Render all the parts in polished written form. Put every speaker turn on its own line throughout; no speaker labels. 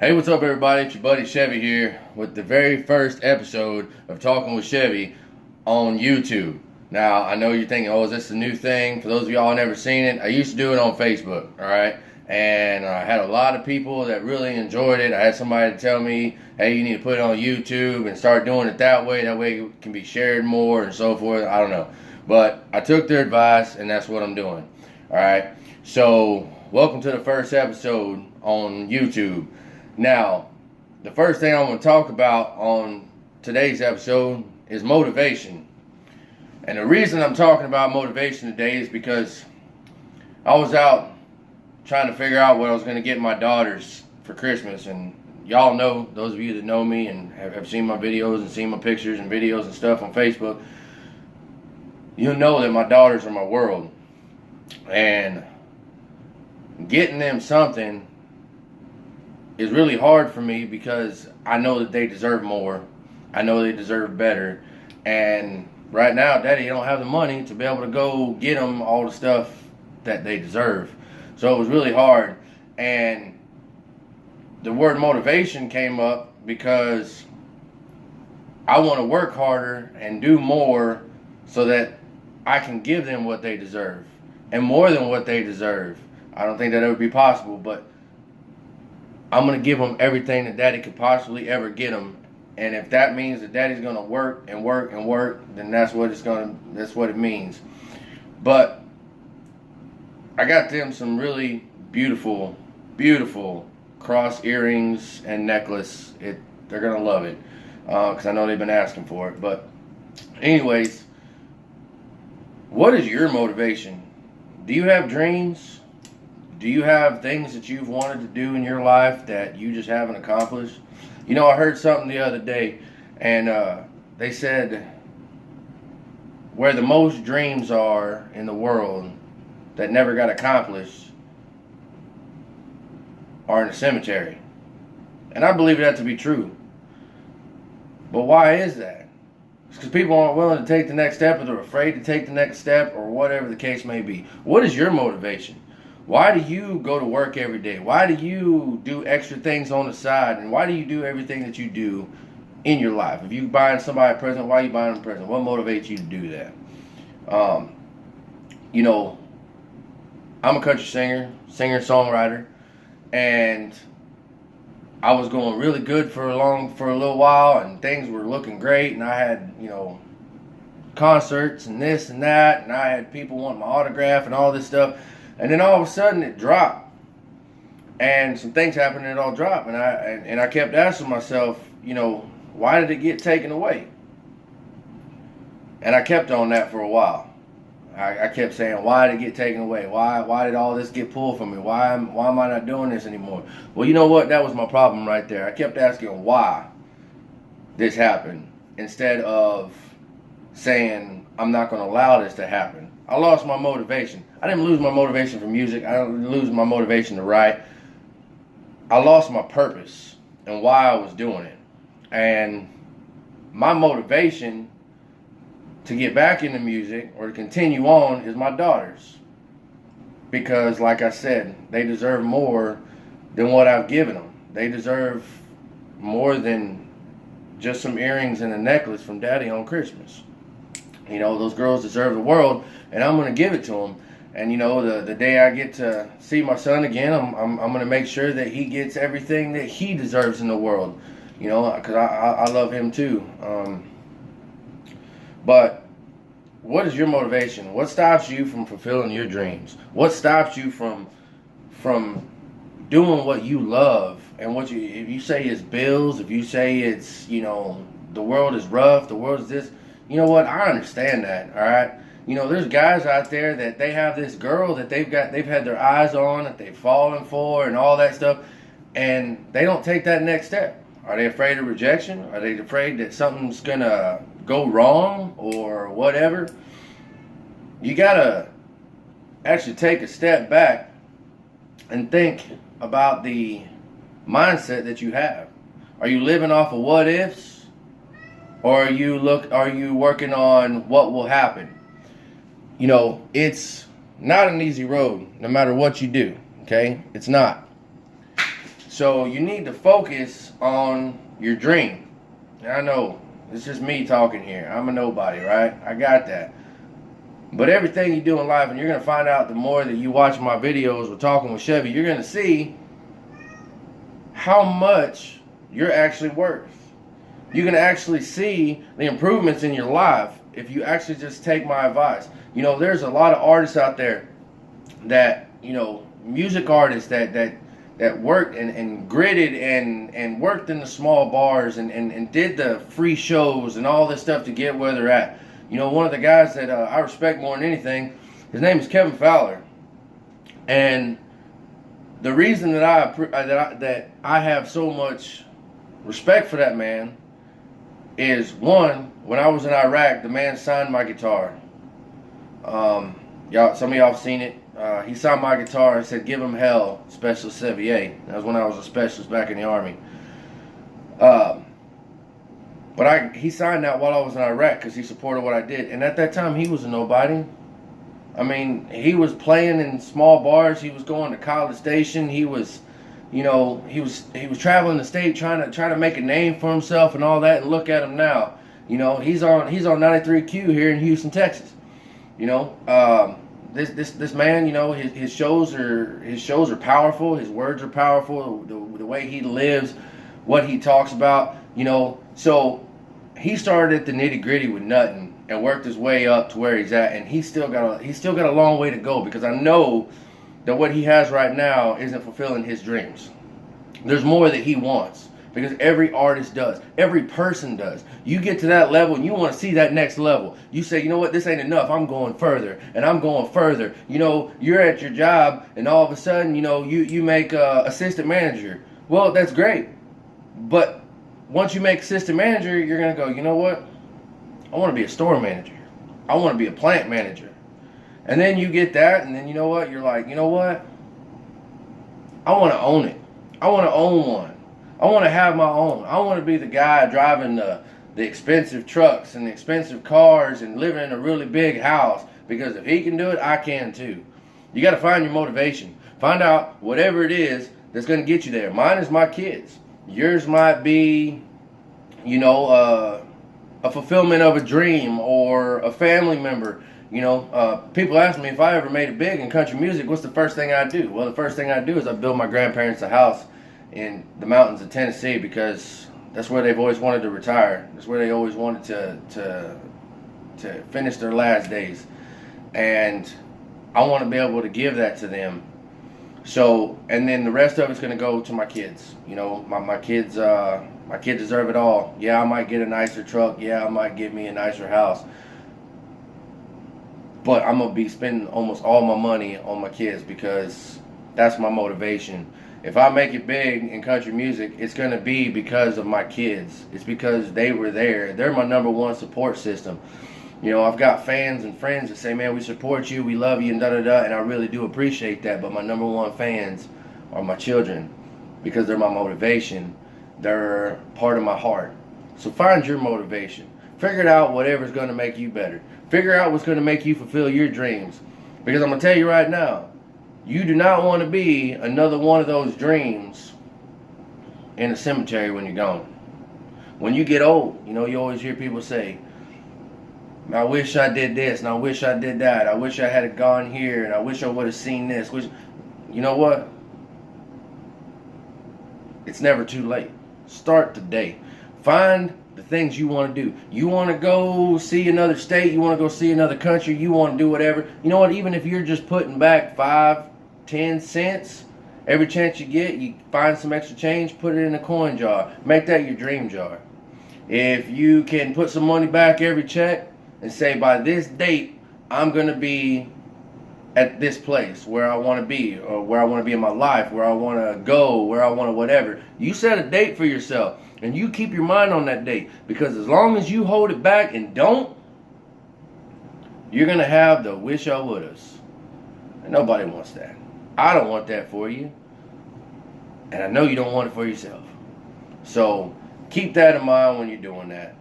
Hey, what's up, everybody? It's your buddy Chevy here with the very first episode of Talking with Chevy on YouTube. Now, I know you're thinking, oh, is this a new thing? For those of y'all never seen it, I used to do it on Facebook, all right? And I had a lot of people that really enjoyed it. I had somebody tell me, hey, you need to put it on YouTube and start doing it that way. That way it can be shared more and so forth. I don't know. But I took their advice, and that's what I'm doing, all right? So, welcome to the first episode on YouTube. Now, the first thing I want to talk about on today's episode is motivation. And the reason I'm talking about motivation today is because I was out trying to figure out what I was going to get my daughters for Christmas. And y'all know, those of you that know me and have seen my videos and seen my pictures and videos and stuff on Facebook, you'll know that my daughters are my world. And getting them something is really hard for me because I know that they deserve more. I know they deserve better. And right now, Daddy don't have the money to be able to go get them all the stuff that they deserve. So it was really hard. And the word motivation came up because I want to work harder and do more so that I can give them what they deserve. And more than what they deserve. I don't think that would be possible, but I'm going to give them everything that Daddy could possibly ever get them. And if that means that Daddy's going to work and work and work, then that's what it means. But I got them some really beautiful, beautiful cross earrings and necklace. They're going to love it because I know they've been asking for it. But anyways, what is your motivation? Do you have dreams? Do you have things that you've wanted to do in your life that you just haven't accomplished? You know, I heard something the other day, and they said where the most dreams are in the world that never got accomplished are in the cemetery. And I believe that to be true. But why is that? It's because people aren't willing to take the next step, or they're afraid to take the next step, or whatever the case may be. What is your motivation? Why do you go to work every day? Why do you do extra things on the side? And why do you do everything that you do in your life? If you're buying somebody a present, why are you buying them a present? What motivates you to do that? You know, I'm a country singer-songwriter, and I was going really good for a little while, and things were looking great, and I had, concerts and this and that, and I had people wanting my autograph and all this stuff. And then all of a sudden it dropped, and some things happened and it all dropped. And I kept asking myself, why did it get taken away? And I kept on that for a while. I kept saying, why did it get taken away? Why did all this get pulled from me? Why am I not doing this anymore? Well, you know what? That was my problem right there. I kept asking why this happened instead of saying I'm not going to allow this to happen. I lost my motivation. I didn't lose my motivation for music. I didn't lose my motivation to write. I lost my purpose and why I was doing it. And my motivation to get back into music or to continue on is my daughters. Because, like I said, they deserve more than what I've given them. They deserve more than just some earrings and a necklace from Daddy on Christmas. Those girls deserve the world, and I'm going to give it to them. And, the day I get to see my son again, I'm going to make sure that he gets everything that he deserves in the world, because I love him too. But what is your motivation? What stops you from fulfilling your dreams? What stops you from doing what you love? And if you say it's bills, if you say it's, the world is rough, the world is this, you know what? I understand that, all right? There's guys out there that they have this girl that they've had their eyes on, that they've fallen for and all that stuff, and they don't take that next step. Are they afraid of rejection? Are they afraid that something's going to go wrong or whatever? You got to actually take a step back and think about the mindset that you have. Are you living off of what ifs? Or are you working on what will happen? It's not an easy road, no matter what you do. Okay? It's not. So you need to focus on your dream. And I know it's just me talking here. I'm a nobody, right? I got that. But everything you do in life, and you're going to find out the more that you watch my videos with Talking with Chevy, you're going to see how much you're actually worth. You can actually see the improvements in your life if you actually just take my advice. You know, there's a lot of artists out there that, you know, music artists that worked and gritted and worked in the small bars and did the free shows and all this stuff to get where they're at. You know, one of the guys that I respect more than anything, his name is Kevin Fowler. And the reason that I have so much respect for that man is, one, when I was in Iraq, the man signed my guitar. Y'all, some of y'all have seen it. He signed my guitar and said, "Give him hell, Specialist Chevy." That was when I was a specialist back in the Army. But he signed that while I was in Iraq because he supported what I did. And at that time, he was a nobody. I mean, he was playing in small bars. He was going to College Station. He was, you know, he was traveling the state trying to make a name for himself and all that. And look at him now. You know, he's on 93Q here in Houston, Texas. You know, this man, you know, his shows are powerful. His words are powerful. The way he lives, what he talks about, you know. So he started at the nitty gritty with nothing and worked his way up to where he's at, and he's still got a long way to go, because I know that what he has right now isn't fulfilling his dreams. There's more that he wants, because every artist does, every person does. You get to that level and you want to see that next level. You say, you know what, this ain't enough. I'm going further, and I'm going further. You know, you're at your job, and all of a sudden, you know, you make assistant manager. Well, that's great, but once you make assistant manager, you're going to go, you know what? I want to be a store manager. I want to be a plant manager. And then you get that, and then you know what? You're like, you know what? I want to own it. I want to own one. I want to have my own. I want to be the guy driving the expensive trucks and the expensive cars and living in a really big house, because if he can do it, I can too. You got to find your motivation. Find out whatever it is that's going to get you there. Mine is my kids. Yours might be, you know, a fulfillment of a dream or a family member. You know, people ask me if I ever made it big in country music, what's the first thing I do? Well, the first thing I do is I build my grandparents a house in the mountains of Tennessee, because that's where they've always wanted to retire. That's where they always wanted to finish their last days. And I want to be able to give that to them. So, and then the rest of it's going to go to my kids. You know, my kids deserve it all. Yeah, I might get a nicer truck. Yeah, I might get me a nicer house. But I'm going to be spending almost all my money on my kids, because that's my motivation. If I make it big in country music, it's going to be because of my kids. It's because they were there. They're my number one support system. You know, I've got fans and friends that say, man, we support you, we love you, and da-da-da, and I really do appreciate that. But my number one fans are my children, because they're my motivation. They're part of my heart. So find your motivation. Figure out whatever's going to make you better. Figure out what's going to make you fulfill your dreams. Because I'm going to tell you right now, you do not want to be another one of those dreams in a cemetery when you're gone. When you get old, you know, you always hear people say, I wish I did this, and I wish I did that. I wish I had gone here, and I wish I would have seen this. You know what? It's never too late. Start today. Find the things you want to do. You want to go see another state. You want to go see another country. You want to do whatever. You know what? Even if you're just putting back 5, 10 cents, every chance you get, you find some extra change, put it in a coin jar. Make that your dream jar. If you can put some money back every check and say, by this date, I'm going to be at this place where I want to be, or where I want to be in my life, where I want to go, where I want to whatever. You set a date for yourself, and you keep your mind on that date, because as long as you hold it back and don't, you're going to have the wish I would'ves. And nobody wants that. I don't want that for you. And I know you don't want it for yourself. So keep that in mind when you're doing that.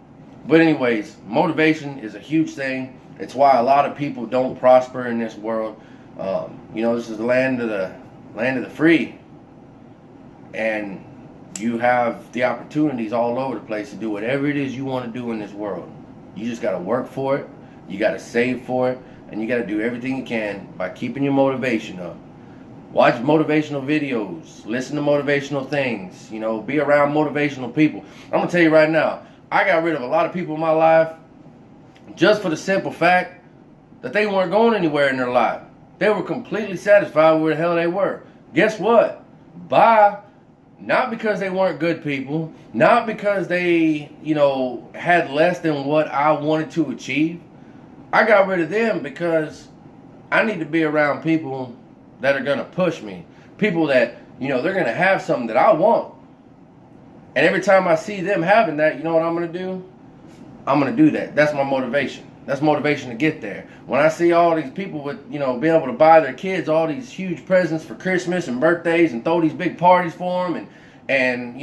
But anyways, motivation is a huge thing. It's why a lot of people don't prosper in this world. You know, this is the land of the free. And you have the opportunities all over the place to do whatever it is you want to do in this world. You just got to work for it. You got to save for it. And you got to do everything you can by keeping your motivation up. Watch motivational videos. Listen to motivational things. You know, be around motivational people. I'm going to tell you right now, I got rid of a lot of people in my life just for the simple fact that they weren't going anywhere in their life. They were completely satisfied with where the hell they were. Guess what? Bye. Not because they weren't good people. Not because they, had less than what I wanted to achieve. I got rid of them because I need to be around people that are going to push me. People that, they're going to have something that I want. And every time I see them having that, you know what I'm going to do? I'm going to do that. That's my motivation. That's motivation to get there. When I see all these people with, being able to buy their kids all these huge presents for Christmas and birthdays and throw these big parties for them. And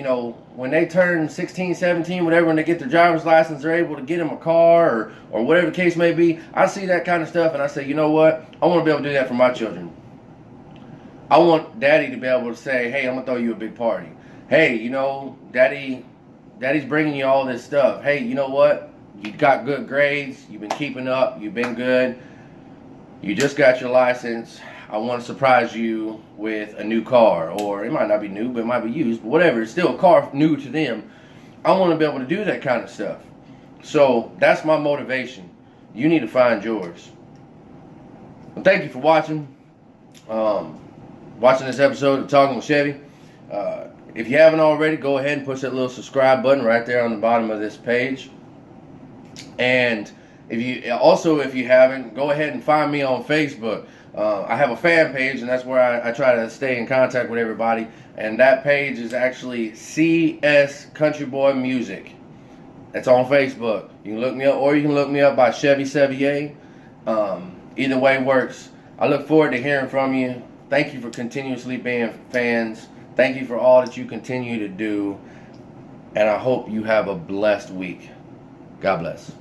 when they turn 16, 17, whatever, when they get their driver's license, they're able to get them a car or whatever the case may be. I see that kind of stuff and I say, you know what? I want to be able to do that for my children. I want daddy to be able to say, hey, I'm going to throw you a big party. Hey, daddy's bringing you all this stuff. Hey, you know what? You got good grades. You've been keeping up. You've been good. You just got your license. I want to surprise you with a new car. Or it might not be new, but it might be used. But whatever. It's still a car new to them. I want to be able to do that kind of stuff. So that's my motivation. You need to find yours. Well, thank you for watching. Watching this episode of Talking with Chevy. If you haven't already, go ahead and push that little subscribe button right there on the bottom of this page. And if you haven't, go ahead and find me on Facebook. I have a fan page, and that's where I try to stay in contact with everybody. And that page is actually CS Country Boy Music. That's on Facebook. You can look me up, or you can look me up by Chevy Sevier. Either way works. I look forward to hearing from you. Thank you for continuously being fans. Thank you for all that you continue to do. And I hope you have a blessed week. God bless.